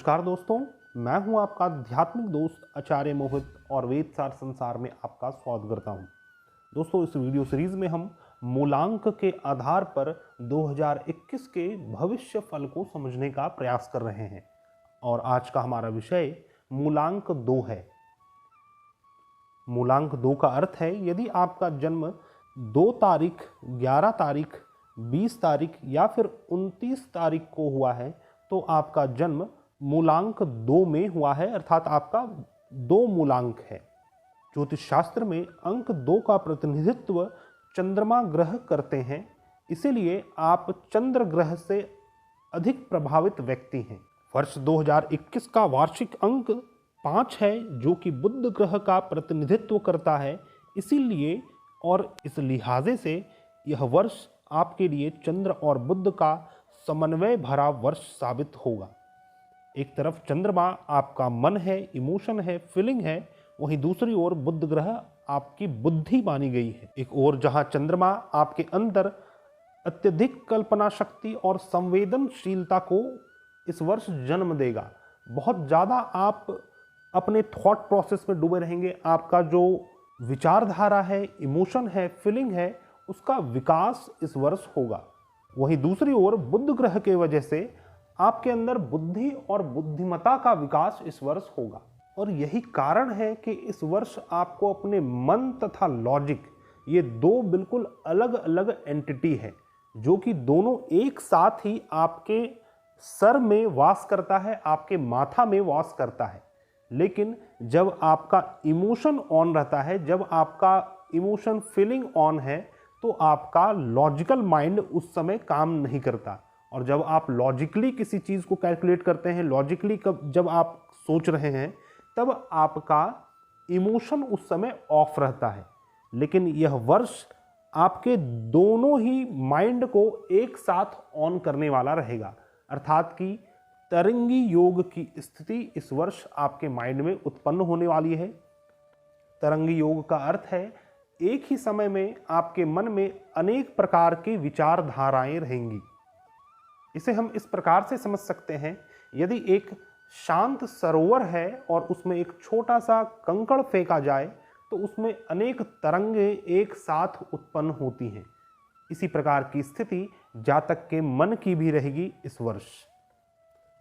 नमस्कार दोस्तों, मैं हूं आपका आध्यात्मिक दोस्त आचार्य मोहित और वेद सार संसार में आपका स्वागत करता हूं। दोस्तों, इस वीडियो सीरीज में हम मूलांक के आधार पर 2021 के भविष्य फल को समझने का प्रयास कर रहे हैं और आज का हमारा विषय मूलांक 2 है। मूलांक 2 का अर्थ है यदि आपका जन्म 2 तारीख, 11 तारीख, 20 तारीख या फिर 29 तारीख को हुआ है तो आपका जन्म मूलांक 2 में हुआ है, अर्थात आपका 2 मूलांक है। ज्योतिष शास्त्र में अंक 2 का प्रतिनिधित्व चंद्रमा ग्रह करते हैं, इसीलिए आप चंद्र ग्रह से अधिक प्रभावित व्यक्ति हैं। वर्ष 2021 का वार्षिक अंक 5 है जो कि बुध ग्रह का प्रतिनिधित्व करता है, इसीलिए और इस लिहाजे से यह वर्ष आपके लिए चंद्र और बुध का समन्वय भरा वर्ष साबित होगा। एक तरफ चंद्रमा आपका मन है, इमोशन है, फीलिंग है, वहीं दूसरी ओर बुध ग्रह आपकी बुद्धि मानी गई है। एक ओर जहां चंद्रमा आपके अंदर अत्यधिक कल्पना शक्ति और संवेदनशीलता को इस वर्ष जन्म देगा। बहुत ज़्यादा आप अपने थॉट प्रोसेस में डूबे रहेंगे। आपका जो विचारधारा है, इमोशन है, फीलिंग है, उसका विकास इस वर्ष होगा। वहीं दूसरी ओर बुध ग्रह के वजह से आपके अंदर बुद्धि और बुद्धिमत्ता का विकास इस वर्ष होगा और यही कारण है कि इस वर्ष आपको अपने मन तथा लॉजिक, ये 2 बिल्कुल अलग अलग एंटिटी है जो कि दोनों एक साथ ही आपके सर में वास करता है, आपके माथा में वास करता है। लेकिन जब आपका इमोशन ऑन रहता है, जब आपका इमोशन फीलिंग ऑन है, तो आपका लॉजिकल माइंड उस समय काम नहीं करता। और जब आप लॉजिकली किसी चीज़ को कैलकुलेट करते हैं, लॉजिकली जब आप सोच रहे हैं, तब आपका इमोशन उस समय ऑफ रहता है। लेकिन यह वर्ष आपके दोनों ही माइंड को एक साथ ऑन करने वाला रहेगा, अर्थात कि तरंगी योग की स्थिति इस वर्ष आपके माइंड में उत्पन्न होने वाली है। तरंगी योग का अर्थ है एक ही समय में आपके मन में अनेक प्रकार की विचारधाराएं रहेंगी। इसे हम इस प्रकार से समझ सकते हैं, यदि एक शांत सरोवर है और उसमें एक छोटा सा कंकड़ फेंका जाए तो उसमें अनेक तरंगें एक साथ उत्पन्न होती हैं। इसी प्रकार की स्थिति जातक के मन की भी रहेगी इस वर्ष।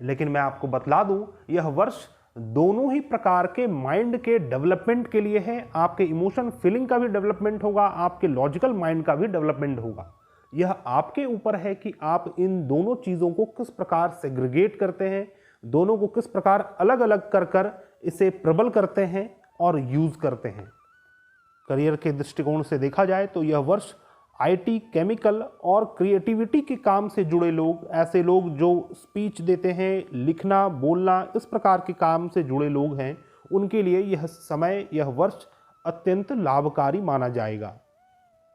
लेकिन मैं आपको बतला दूं, यह वर्ष दोनों ही प्रकार के माइंड के डेवलपमेंट के लिए है। आपके इमोशन फीलिंग का भी डेवलपमेंट होगा, आपके लॉजिकल माइंड का भी डेवलपमेंट होगा। यह आपके ऊपर है कि आप इन दोनों चीज़ों को किस प्रकार सेग्रीगेट करते हैं, दोनों को किस प्रकार अलग अलग कर कर इसे प्रबल करते हैं और यूज़ करते हैं। करियर के दृष्टिकोण से देखा जाए तो यह वर्ष आईटी, केमिकल और क्रिएटिविटी के काम से जुड़े लोग, ऐसे लोग जो स्पीच देते हैं, लिखना, बोलना, इस प्रकार के काम से जुड़े लोग हैं, उनके लिए यह समय, यह वर्ष अत्यंत लाभकारी माना जाएगा।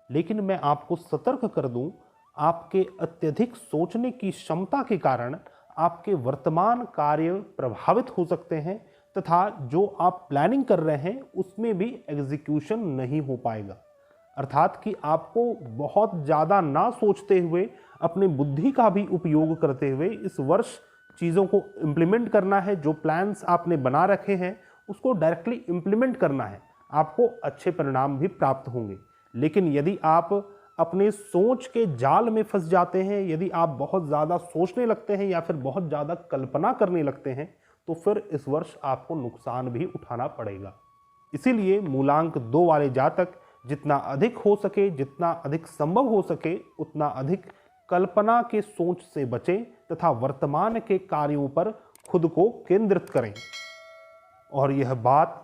लेकिन मैं आपको सतर्क कर दूं, आपके अत्यधिक सोचने की क्षमता के कारण आपके वर्तमान कार्य प्रभावित हो सकते हैं तथा जो आप प्लानिंग कर रहे हैं उसमें भी एग्जीक्यूशन नहीं हो पाएगा। अर्थात कि आपको बहुत ज़्यादा ना सोचते हुए, अपने बुद्धि का भी उपयोग करते हुए इस वर्ष चीज़ों को इम्प्लीमेंट करना है। जो प्लान्स आपने बना रखे हैं उसको डायरेक्टली इम्प्लीमेंट करना है, आपको अच्छे परिणाम भी प्राप्त होंगे। लेकिन यदि आप अपने सोच के जाल में फंस जाते हैं, यदि आप बहुत ज़्यादा सोचने लगते हैं या फिर बहुत ज़्यादा कल्पना करने लगते हैं, तो फिर इस वर्ष आपको नुकसान भी उठाना पड़ेगा। इसीलिए मूलांक 2 वाले जातक जितना अधिक हो सके, जितना अधिक संभव हो सके, उतना अधिक कल्पना के सोच से बचें तथा वर्तमान के कार्यों पर खुद को केंद्रित करें। और यह बात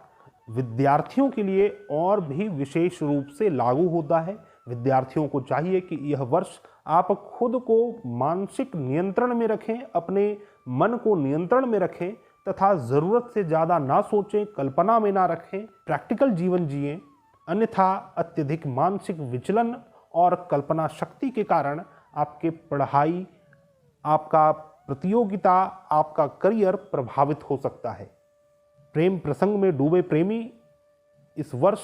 विद्यार्थियों के लिए और भी विशेष रूप से लागू होता है। विद्यार्थियों को चाहिए कि यह वर्ष आप खुद को मानसिक नियंत्रण में रखें, अपने मन को नियंत्रण में रखें तथा ज़रूरत से ज़्यादा ना सोचें, कल्पना में ना रखें, प्रैक्टिकल जीवन जिएं। अन्यथा अत्यधिक मानसिक विचलन और कल्पना शक्ति के कारण आपके पढ़ाई, आपका प्रतियोगिता, आपका करियर प्रभावित हो सकता है। प्रेम प्रसंग में डूबे प्रेमी इस वर्ष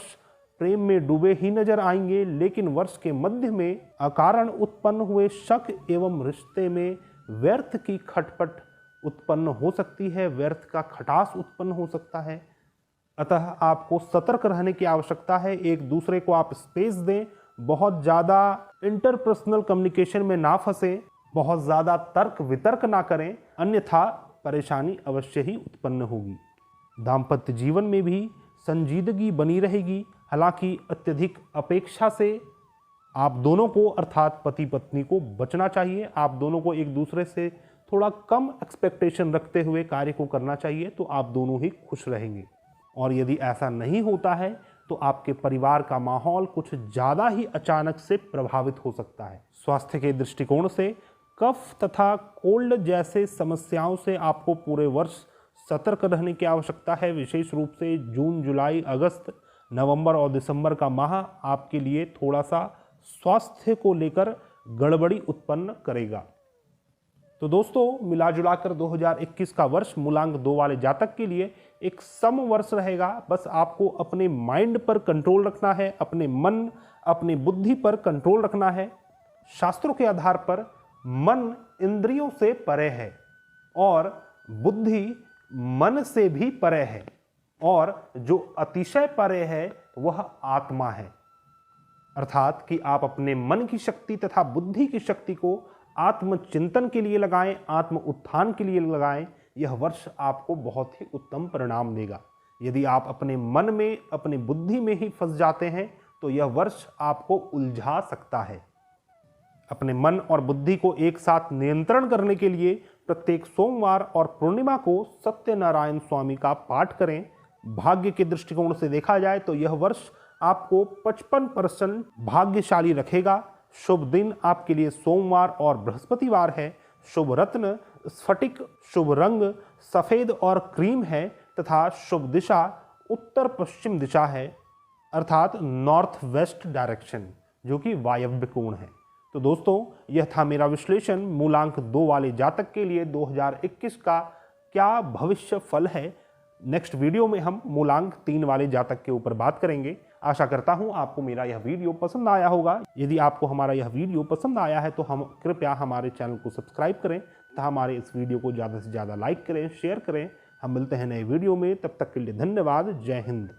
प्रेम में डूबे ही नजर आएंगे, लेकिन वर्ष के मध्य में अकारण उत्पन्न हुए शक एवं रिश्ते में व्यर्थ की खटपट उत्पन्न हो सकती है, व्यर्थ का खटास उत्पन्न हो सकता है। अतः आपको सतर्क रहने की आवश्यकता है। एक दूसरे को आप स्पेस दें, बहुत ज़्यादा इंटरपर्सनल कम्युनिकेशन में ना फंसे, बहुत ज़्यादा तर्क वितर्क ना करें, अन्यथा परेशानी अवश्य ही उत्पन्न होगी। दाम्पत्य जीवन में भी संजीदगी बनी रहेगी। हालांकि अत्यधिक अपेक्षा से आप दोनों को अर्थात पति पत्नी को बचना चाहिए। आप दोनों को एक दूसरे से थोड़ा कम एक्सपेक्टेशन रखते हुए कार्य को करना चाहिए, तो आप दोनों ही खुश रहेंगे। और यदि ऐसा नहीं होता है तो आपके परिवार का माहौल कुछ ज़्यादा ही अचानक से प्रभावित हो सकता है। स्वास्थ्य के दृष्टिकोण से कफ तथा कोल्ड जैसे समस्याओं से आपको पूरे वर्ष सतर्क रहने की आवश्यकता है। विशेष रूप से जून, जुलाई, अगस्त, नवंबर और दिसंबर का माह आपके लिए थोड़ा सा स्वास्थ्य को लेकर गड़बड़ी उत्पन्न करेगा। तो दोस्तों, मिला जुलाकर 2021 का वर्ष मूलांक 2 वाले जातक के लिए एक सम वर्ष रहेगा। बस आपको अपने माइंड पर कंट्रोल रखना है, अपने मन, अपनी बुद्धि पर कंट्रोल रखना है। शास्त्रों के आधार पर मन इंद्रियों से परे है और बुद्धि मन से भी परे है, और जो अतिशय परे है वह आत्मा है। अर्थात कि आप अपने मन की शक्ति तथा बुद्धि की शक्ति को आत्मचिंतन के लिए लगाएं, आत्म उत्थान के लिए लगाएं। यह वर्ष आपको बहुत ही उत्तम परिणाम देगा। यदि आप अपने मन में, अपनी बुद्धि में ही फंस जाते हैं तो यह वर्ष आपको उलझा सकता है। अपने मन और बुद्धि को एक साथ नियंत्रण करने के लिए प्रत्येक सोमवार और पूर्णिमा को सत्यनारायण स्वामी का पाठ करें। भाग्य के दृष्टिकोण से देखा जाए तो यह वर्ष आपको 55% भाग्यशाली रखेगा। शुभ दिन आपके लिए सोमवार और बृहस्पतिवार है। शुभ रत्न स्फटिक, शुभ रंग सफेद और क्रीम है तथा शुभ दिशा उत्तर पश्चिम दिशा है, अर्थात नॉर्थ वेस्ट डायरेक्शन, जो कि वायव्य कोण है। तो दोस्तों, यह था मेरा विश्लेषण मूलांक 2 वाले जातक के लिए 2021 का क्या भविष्य फल है। नेक्स्ट वीडियो में हम मूलांक 3 वाले जातक के ऊपर बात करेंगे। आशा करता हूं आपको मेरा यह वीडियो पसंद आया होगा। यदि आपको हमारा यह वीडियो पसंद आया है तो हम कृपया हमारे चैनल को सब्सक्राइब करें तथा हमारे इस वीडियो को ज़्यादा से ज़्यादा लाइक करें, शेयर करें। हम मिलते हैं नए वीडियो में, तब तक के लिए धन्यवाद। जय हिंद।